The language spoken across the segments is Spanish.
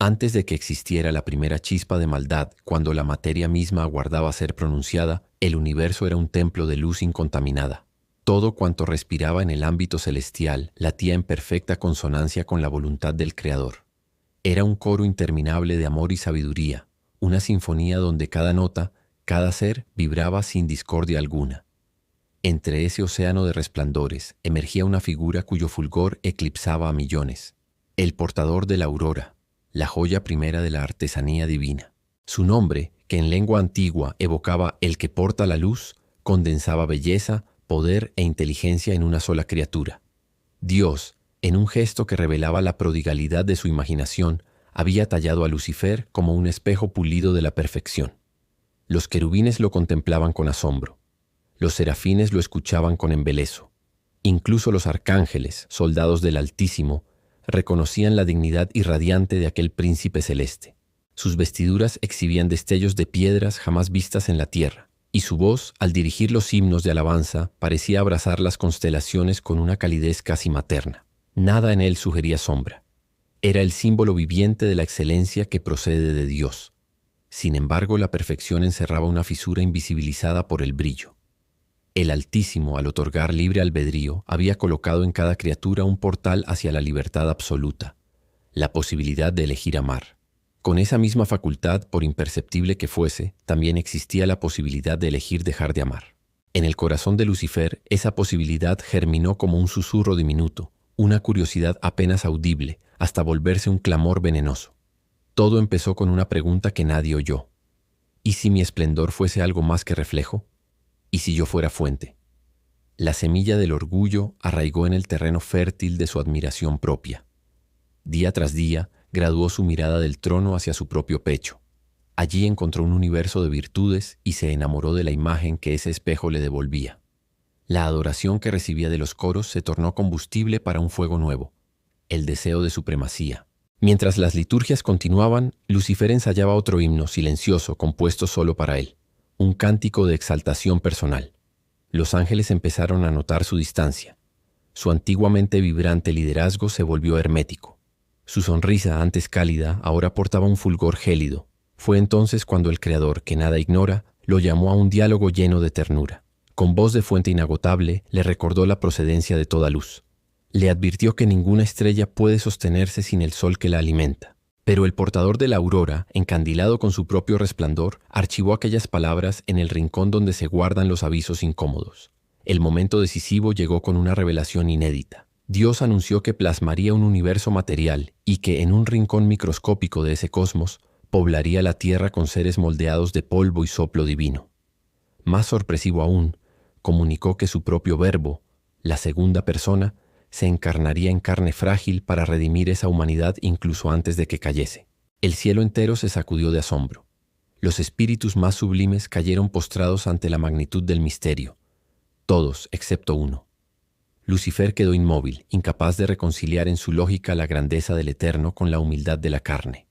Antes de que existiera la primera chispa de maldad, cuando la materia misma aguardaba ser pronunciada, el universo era un templo de luz incontaminada. Todo cuanto respiraba en el ámbito celestial latía en perfecta consonancia con la voluntad del Creador. Era un coro interminable de amor y sabiduría, una sinfonía donde cada nota, cada ser vibraba sin discordia alguna. Entre ese océano de resplandores emergía una figura cuyo fulgor eclipsaba a millones. El portador de la aurora, la joya primera de la artesanía divina. Su nombre, que en lengua antigua evocaba el que porta la luz, condensaba belleza, poder e inteligencia en una sola criatura. Dios, en un gesto que revelaba la prodigalidad de su imaginación, había tallado a Lucifer como un espejo pulido de la perfección. Los querubines lo contemplaban con asombro. Los serafines lo escuchaban con embeleso. Incluso los arcángeles, soldados del Altísimo, reconocían la dignidad irradiante de aquel príncipe celeste. Sus vestiduras exhibían destellos de piedras jamás vistas en la tierra, y su voz, al dirigir los himnos de alabanza, parecía abrazar las constelaciones con una calidez casi materna. Nada en él sugería sombra. Era el símbolo viviente de la excelencia que procede de Dios. Sin embargo, la perfección encerraba una fisura invisibilizada por el brillo. El Altísimo, al otorgar libre albedrío, había colocado en cada criatura un portal hacia la libertad absoluta, la posibilidad de elegir amar. Con esa misma facultad, por imperceptible que fuese, también existía la posibilidad de elegir dejar de amar. En el corazón de Lucifer, esa posibilidad germinó como un susurro diminuto, una curiosidad apenas audible, hasta volverse un clamor venenoso. Todo empezó con una pregunta que nadie oyó. ¿Y si mi esplendor fuese algo más que reflejo? ¿Y si yo fuera fuente? La semilla del orgullo arraigó en el terreno fértil de su admiración propia. Día tras día, graduó su mirada del trono hacia su propio pecho. Allí encontró un universo de virtudes y se enamoró de la imagen que ese espejo le devolvía. La adoración que recibía de los coros se tornó combustible para un fuego nuevo, el deseo de supremacía. Mientras las liturgias continuaban, Lucifer ensayaba otro himno silencioso compuesto solo para él. Un cántico de exaltación personal. Los ángeles empezaron a notar su distancia. Su antiguamente vibrante liderazgo se volvió hermético. Su sonrisa, antes cálida, ahora portaba un fulgor gélido. Fue entonces cuando el Creador, que nada ignora, lo llamó a un diálogo lleno de ternura. Con voz de fuente inagotable, le recordó la procedencia de toda luz. Le advirtió que ninguna estrella puede sostenerse sin el sol que la alimenta. Pero el portador de la aurora, encandilado con su propio resplandor, archivó aquellas palabras en el rincón donde se guardan los avisos incómodos. El momento decisivo llegó con una revelación inédita. Dios anunció que plasmaría un universo material y que en un rincón microscópico de ese cosmos poblaría la tierra con seres moldeados de polvo y soplo divino. Más sorpresivo aún, comunicó que su propio verbo, la segunda persona, se encarnaría en carne frágil para redimir esa humanidad incluso antes de que cayese. El cielo entero se sacudió de asombro. Los espíritus más sublimes cayeron postrados ante la magnitud del misterio. Todos, excepto uno. Lucifer quedó inmóvil, incapaz de reconciliar en su lógica la grandeza del Eterno con la humildad de la carne.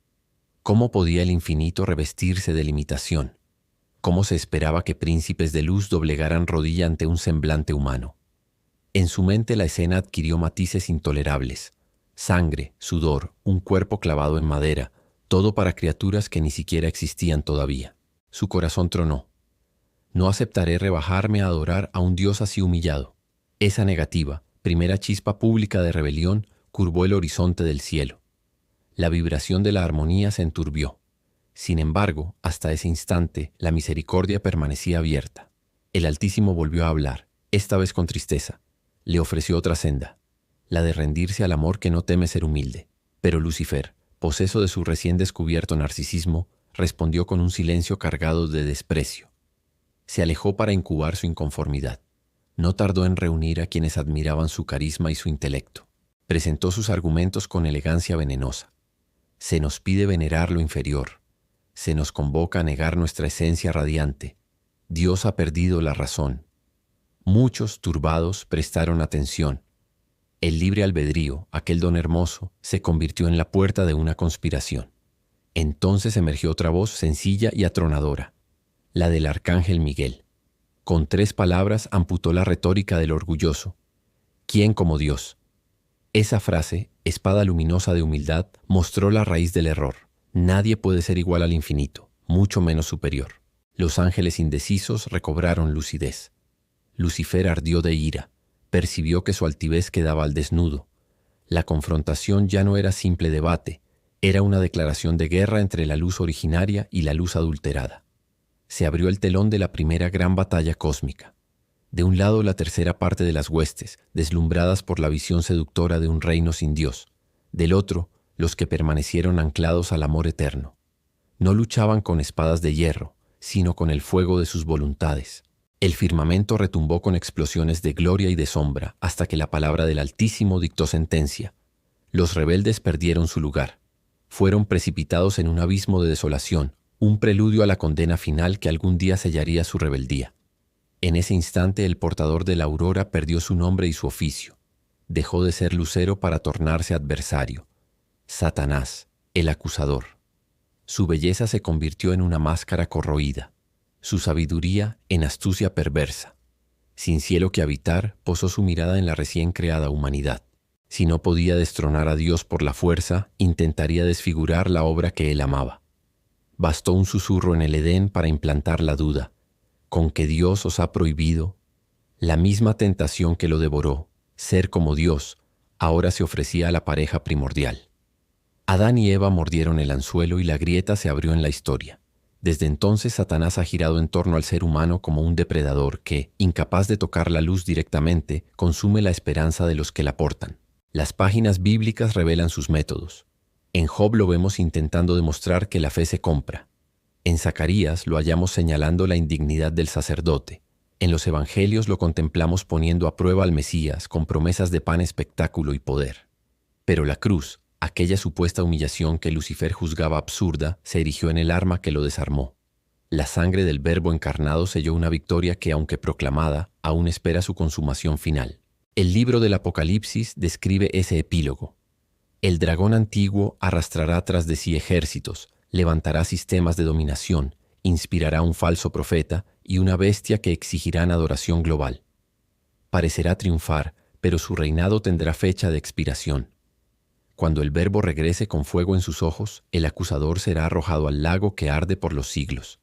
¿Cómo podía el infinito revestirse de limitación? ¿Cómo se esperaba que príncipes de luz doblegaran rodilla ante un semblante humano? En su mente la escena adquirió matices intolerables. Sangre, sudor, un cuerpo clavado en madera, todo para criaturas que ni siquiera existían todavía. Su corazón tronó. No aceptaré rebajarme a adorar a un Dios así humillado. Esa negativa, primera chispa pública de rebelión, curvó el horizonte del cielo. La vibración de la armonía se enturbió. Sin embargo, hasta ese instante, la misericordia permanecía abierta. El Altísimo volvió a hablar, esta vez con tristeza. Le ofreció otra senda, la de rendirse al amor que no teme ser humilde. Pero Lucifer, poseso de su recién descubierto narcisismo, respondió con un silencio cargado de desprecio. Se alejó para incubar su inconformidad. No tardó en reunir a quienes admiraban su carisma y su intelecto. Presentó sus argumentos con elegancia venenosa. Se nos pide venerar lo inferior. Se nos convoca a negar nuestra esencia radiante. Dios ha perdido la razón. Muchos, turbados, prestaron atención. El libre albedrío, aquel don hermoso, se convirtió en la puerta de una conspiración. Entonces emergió otra voz sencilla y atronadora, la del arcángel Miguel. Con 3 palabras amputó la retórica del orgulloso. ¿Quién como Dios? Esa frase, espada luminosa de humildad, mostró la raíz del error. Nadie puede ser igual al infinito, mucho menos superior. Los ángeles indecisos recobraron lucidez. Lucifer ardió de ira. Percibió que su altivez quedaba al desnudo. La confrontación ya no era simple debate, era una declaración de guerra entre la luz originaria y la luz adulterada. Se abrió el telón de la primera gran batalla cósmica. De un lado la tercera parte de las huestes, deslumbradas por la visión seductora de un reino sin Dios. Del otro, los que permanecieron anclados al amor eterno. No luchaban con espadas de hierro, sino con el fuego de sus voluntades. El firmamento retumbó con explosiones de gloria y de sombra hasta que la palabra del Altísimo dictó sentencia. Los rebeldes perdieron su lugar. Fueron precipitados en un abismo de desolación, un preludio a la condena final que algún día sellaría su rebeldía. En ese instante el portador de la aurora perdió su nombre y su oficio. Dejó de ser lucero para tornarse adversario. Satanás, el acusador. Su belleza se convirtió en una máscara corroída. Su sabiduría en astucia perversa. Sin cielo que habitar, posó su mirada en la recién creada humanidad. Si no podía destronar a Dios por la fuerza, intentaría desfigurar la obra que él amaba. Bastó un susurro en el Edén para implantar la duda. ¿Con que Dios os ha prohibido? La misma tentación que lo devoró, ser como Dios, ahora se ofrecía a la pareja primordial. Adán y Eva mordieron el anzuelo y la grieta se abrió en la historia. Desde entonces Satanás ha girado en torno al ser humano como un depredador que, incapaz de tocar la luz directamente, consume la esperanza de los que la portan. Las páginas bíblicas revelan sus métodos. En Job lo vemos intentando demostrar que la fe se compra. En Zacarías lo hallamos señalando la indignidad del sacerdote. En los evangelios lo contemplamos poniendo a prueba al Mesías con promesas de pan, espectáculo y poder. Pero la cruz, aquella supuesta humillación que Lucifer juzgaba absurda, se erigió en el arma que lo desarmó. La sangre del Verbo encarnado selló una victoria que, aunque proclamada, aún espera su consumación final. El libro del Apocalipsis describe ese epílogo. El dragón antiguo arrastrará tras de sí ejércitos, levantará sistemas de dominación, inspirará un falso profeta y una bestia que exigirán adoración global. Parecerá triunfar, pero su reinado tendrá fecha de expiración. Cuando el Verbo regrese con fuego en sus ojos, el acusador será arrojado al lago que arde por los siglos.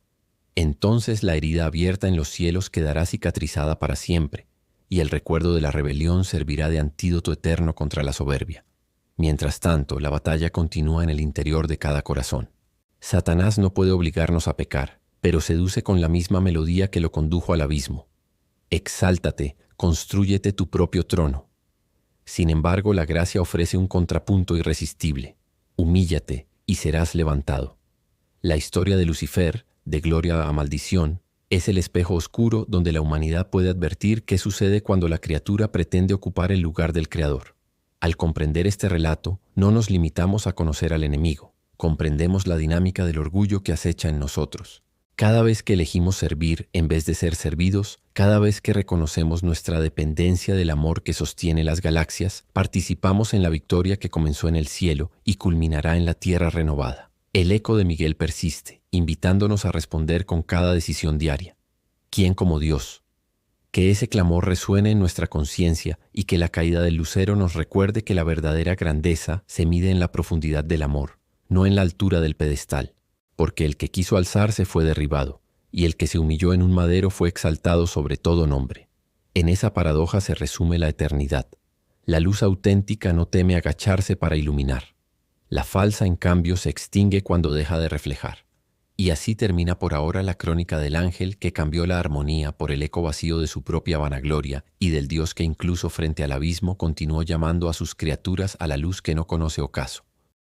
Entonces la herida abierta en los cielos quedará cicatrizada para siempre, y el recuerdo de la rebelión servirá de antídoto eterno contra la soberbia. Mientras tanto, la batalla continúa en el interior de cada corazón. Satanás no puede obligarnos a pecar, pero seduce con la misma melodía que lo condujo al abismo. Exáltate, constrúyete tu propio trono. Sin embargo, la gracia ofrece un contrapunto irresistible. Humíllate y serás levantado. La historia de Lucifer, de gloria a maldición, es el espejo oscuro donde la humanidad puede advertir qué sucede cuando la criatura pretende ocupar el lugar del Creador. Al comprender este relato, no nos limitamos a conocer al enemigo. Comprendemos la dinámica del orgullo que acecha en nosotros. Cada vez que elegimos servir en vez de ser servidos, cada vez que reconocemos nuestra dependencia del amor que sostiene las galaxias, participamos en la victoria que comenzó en el cielo y culminará en la tierra renovada. El eco de Miguel persiste, invitándonos a responder con cada decisión diaria. ¿Quién como Dios? Que ese clamor resuene en nuestra conciencia y que la caída del lucero nos recuerde que la verdadera grandeza se mide en la profundidad del amor, no en la altura del pedestal. Porque el que quiso alzarse fue derribado, y el que se humilló en un madero fue exaltado sobre todo nombre. En esa paradoja se resume la eternidad. La luz auténtica no teme agacharse para iluminar. La falsa, en cambio, se extingue cuando deja de reflejar. Y así termina por ahora la crónica del ángel que cambió la armonía por el eco vacío de su propia vanagloria y del Dios que incluso frente al abismo continuó llamando a sus criaturas a la luz que no conoce ocaso.